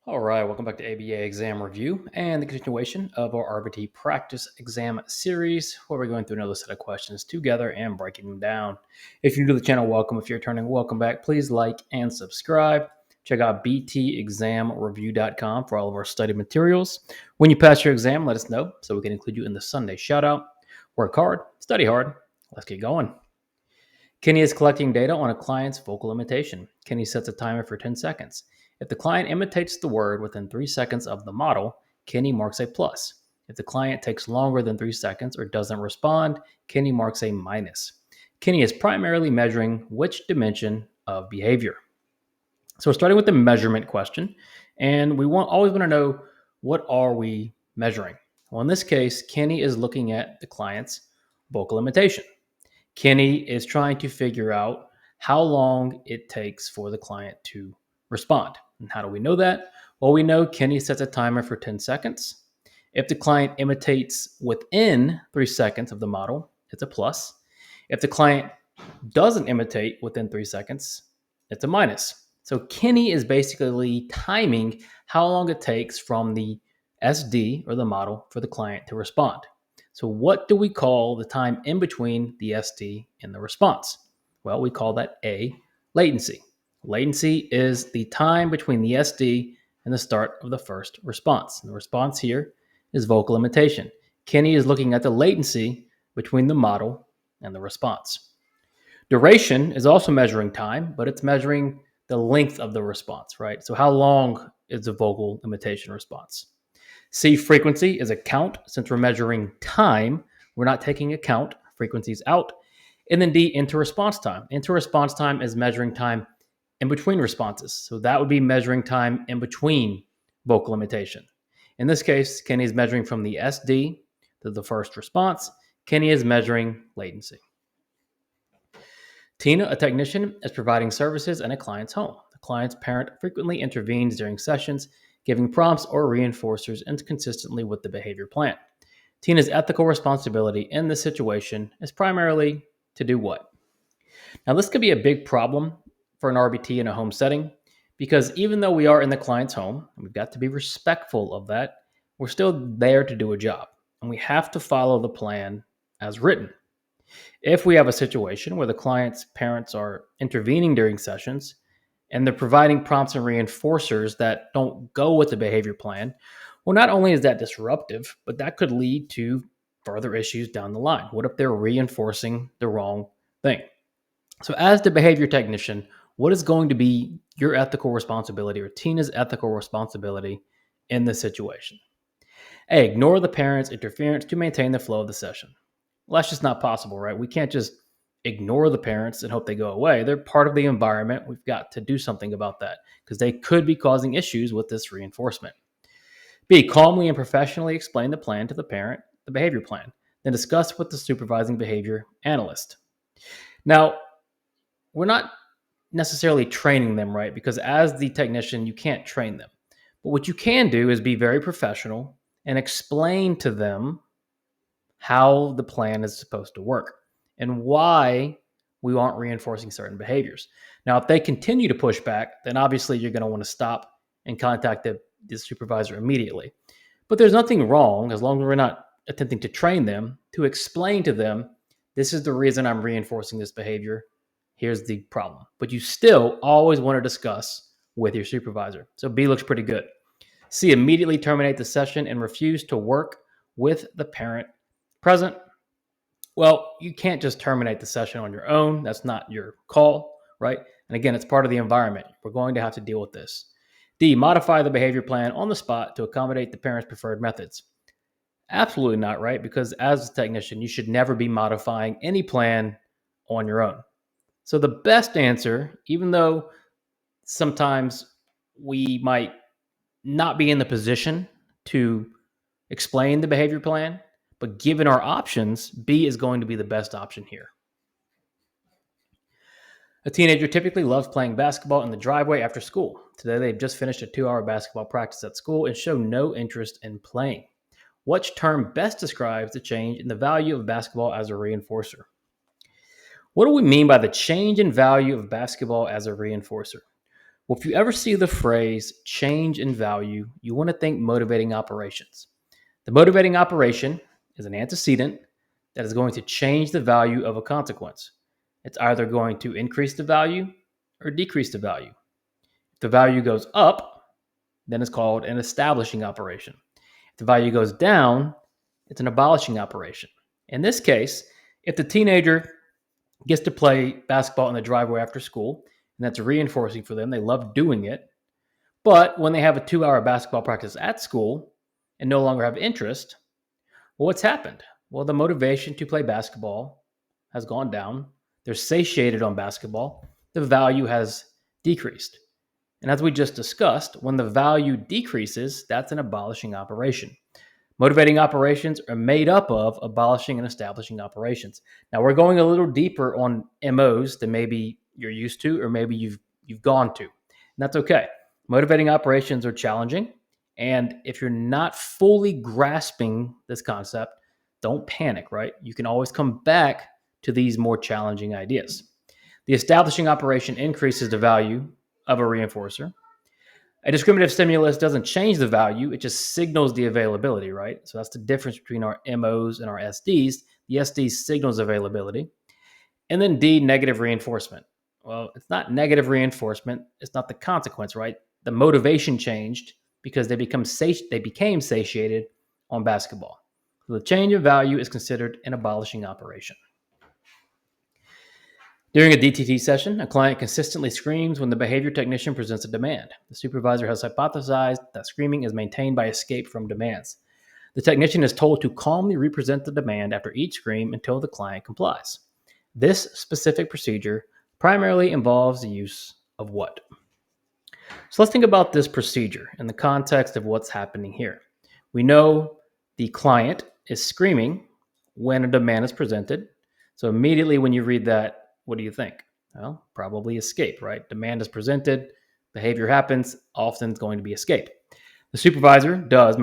All right, welcome back to ABA exam review and the continuation of our RBT practice exam series, where we're going through another set of questions together and breaking them down. If you're new to the channel, welcome. If you're returning, welcome back. Please like and subscribe. Check out btexamreview.com for all of our study materials. When you pass your exam, let us know so we can include you in the Sunday shout out. Work hard, study hard. Let's get going. Kenny is collecting data on a client's vocal imitation. Kenny sets a timer for 10 seconds. If the client imitates the word within 3 seconds of the model, Kenny marks a plus. If the client takes longer than 3 seconds or doesn't respond, Kenny marks a minus. Kenny is primarily measuring which dimension of behavior. So we're starting with the measurement question, and we always want to know, what are we measuring? Well, in this case, Kenny is looking at the client's vocal imitation. Kenny is trying to figure out how long it takes for the client to respond. And how do we know that? Well, we know Kenny sets a timer for 10 seconds. If the client imitates within 3 seconds of the model, it's a plus. If the client doesn't imitate within 3 seconds, it's a minus. So Kenny is basically timing how long it takes from the SD or the model for the client to respond. So what do we call the time in between the SD and the response? Well, we call that A, latency. Latency is the time between the SD and the start of the first response. And the response here is vocal imitation. Kenny is looking at the latency between the model and the response. Duration is also measuring time, but it's measuring the length of the response, right? So how long is the vocal imitation response? C, frequency is a count. Since we're measuring time, we're not taking a count. Frequency's out. And then D, inter-response time. Inter-response time is measuring time in between responses. So that would be measuring time in between vocal imitation. In this case, Kenny is measuring from the SD to the first response. Kenny is measuring latency. Tina, a technician, is providing services in a client's home. The client's parent frequently intervenes during sessions, giving prompts or reinforcers inconsistently with the behavior plan. Tina's ethical responsibility in this situation is primarily to do what? Now, this could be a big problem for an RBT in a home setting, because even though we are in the client's home, and we've got to be respectful of that, we're still there to do a job, and we have to follow the plan as written. If we have a situation where the client's parents are intervening during sessions and they're providing prompts and reinforcers that don't go with the behavior plan, well, not only is that disruptive, but that could lead to further issues down the line. What if they're reinforcing the wrong thing? So as the behavior technician, what is going to be your ethical responsibility or Tina's ethical responsibility in this situation? A, ignore the parents' interference to maintain the flow of the session. Well, that's just not possible, right? We can't just ignore the parents and hope they go away. They're part of the environment. We've got to do something about that because they could be causing issues with this reinforcement. B, calmly and professionally explain the plan to the parent, the behavior plan, then discuss with the supervising behavior analyst. Now, we're not necessarily training them, right? Because as the technician, you can't train them. But what you can do is be very professional and explain to them how the plan is supposed to work and why we aren't reinforcing certain behaviors. Now, if they continue to push back, then obviously you're going to want to stop and contact the supervisor immediately. But there's nothing wrong, as long as we're not attempting to train them, to explain to them, this is the reason I'm reinforcing this behavior. Here's the problem. But you still always want to discuss with your supervisor. So B looks pretty good. C, immediately terminate the session and refuse to work with the parent present. Well, you can't just terminate the session on your own. That's not your call, right? And again, it's part of the environment. We're going to have to deal with this. D, modify the behavior plan on the spot to accommodate the parent's preferred methods. Absolutely not, right? Because as a technician, you should never be modifying any plan on your own. So the best answer, even though sometimes we might not be in the position to explain the behavior plan, but given our options, B is going to be the best option here. A teenager typically loves playing basketball in the driveway after school. Today, they've just finished a 2-hour basketball practice at school and show no interest in playing. Which term best describes the change in the value of basketball as a reinforcer? What do we mean by the change in value of basketball as a reinforcer? Well, if you ever see the phrase change in value, you want to think motivating operations. The motivating operation is an antecedent that is going to change the value of a consequence. It's either going to increase the value or decrease the value. If the value goes up, then it's called an establishing operation. If the value goes down, it's an abolishing operation. In this case, if the teenager gets to play basketball in the driveway after school, and that's reinforcing for them, they love doing it. But when they have a 2 hour basketball practice at school and no longer have interest, well, what's happened? Well, the motivation to play basketball has gone down. They're satiated on basketball. The value has decreased. And as we just discussed, when the value decreases, that's an abolishing operation. Motivating operations are made up of abolishing and establishing operations. Now, we're going a little deeper on MOs than maybe you're used to or maybe you've gone to. And that's okay. Motivating operations are challenging. And if you're not fully grasping this concept, don't panic, right? You can always come back to these more challenging ideas. The establishing operation increases the value of a reinforcer. A discriminative stimulus doesn't change the value, it just signals the availability, right? So that's the difference between our MOs and our SDs. The SD signals availability. And then D, negative reinforcement. Well, it's not negative reinforcement, it's not the consequence, right? The motivation changed because they became satiated on basketball. So the change of value is considered an abolishing operation. During a DTT session, a client consistently screams when the behavior technician presents a demand. The supervisor has hypothesized that screaming is maintained by escape from demands. The technician is told to calmly represent the demand after each scream until the client complies. This specific procedure primarily involves the use of what? So let's think about this procedure in the context of what's happening here. We know the client is screaming when a demand is presented. So immediately when you read that, what do you think? Well, probably escape, right? Demand is presented, behavior happens, often it's going to be escape. The supervisor does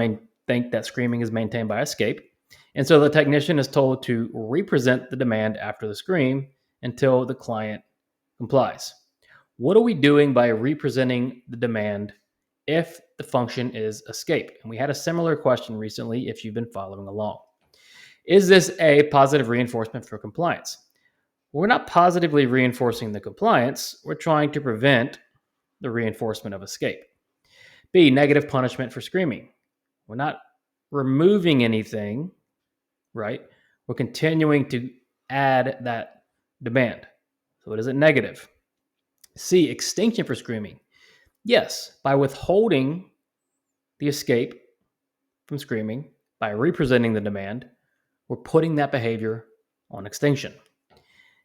think that screaming is maintained by escape. And so the technician is told to represent the demand after the scream until the client complies. What are we doing by representing the demand if the function is escape? And we had a similar question recently if you've been following along. Is this A, positive reinforcement for compliance? We're not positively reinforcing the compliance. We're trying to prevent the reinforcement of escape. B, negative punishment for screaming. We're not removing anything, right? We're continuing to add that demand. So it isn't negative. C, extinction for screaming. Yes, by withholding the escape from screaming, by representing the demand, we're putting that behavior on extinction.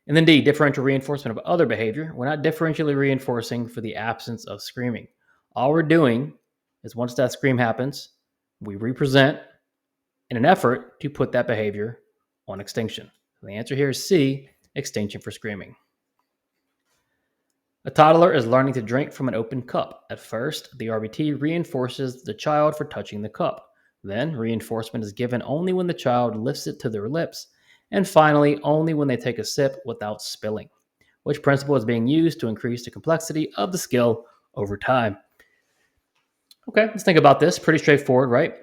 And then D, differential reinforcement of other behavior. We're not differentially reinforcing for the absence of screaming. All we're doing is once that scream happens, we represent in an effort to put that behavior on extinction. So the answer here is C, extinction for screaming. A toddler is learning to drink from an open cup. At first, the RBT reinforces the child for touching the cup. Then, reinforcement is given only when the child lifts it to their lips. And finally, only when they take a sip without spilling. Which principle is being used to increase the complexity of the skill over time? Okay, let's think about this. Pretty straightforward, right?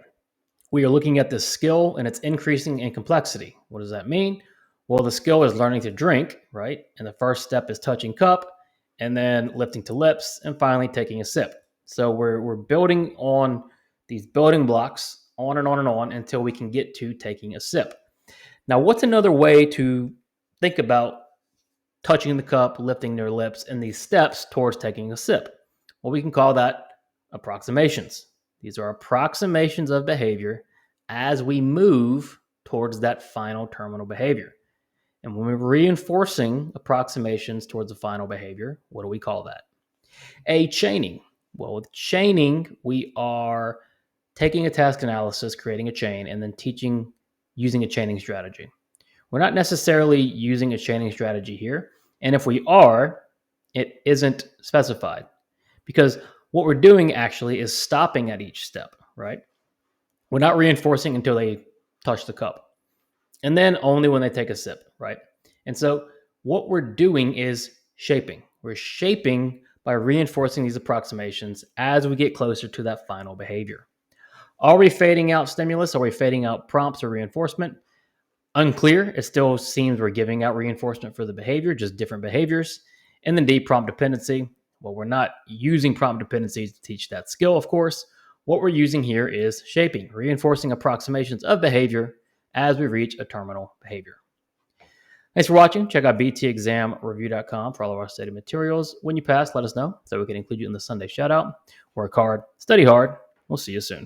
We are looking at this skill and it's increasing in complexity. What does that mean? Well, the skill is learning to drink, right? And the first step is touching cup, and then lifting to lips, and finally taking a sip. So we're building on these building blocks on and on and on until we can get to taking a sip. Now, what's another way to think about touching the cup, lifting their lips, and these steps towards taking a sip? Well, we can call that approximations. These are approximations of behavior as we move towards that final terminal behavior. And when we're reinforcing approximations towards the final behavior, what do we call that? A, chaining. Well, with chaining, we are taking a task analysis, creating a chain, and then using a chaining strategy. We're not necessarily using a chaining strategy here. And if we are, it isn't specified. Because what we're doing actually is stopping at each step, right? We're not reinforcing until they touch the cup. And then only when they take a sip, right? And so what we're doing is shaping. We're shaping by reinforcing these approximations as we get closer to that final behavior. Are we fading out stimulus? Are we fading out prompts or reinforcement? Unclear. It still seems we're giving out reinforcement for the behavior, just different behaviors. And then D, prompt dependency. Well, we're not using prompt dependencies to teach that skill, of course. What we're using here is shaping, reinforcing approximations of behavior as we reach a terminal behavior. Thanks for watching. Check out btexamreview.com for all of our study materials. When you pass, let us know so we can include you in the Sunday shout out. Work hard, study hard. We'll see you soon.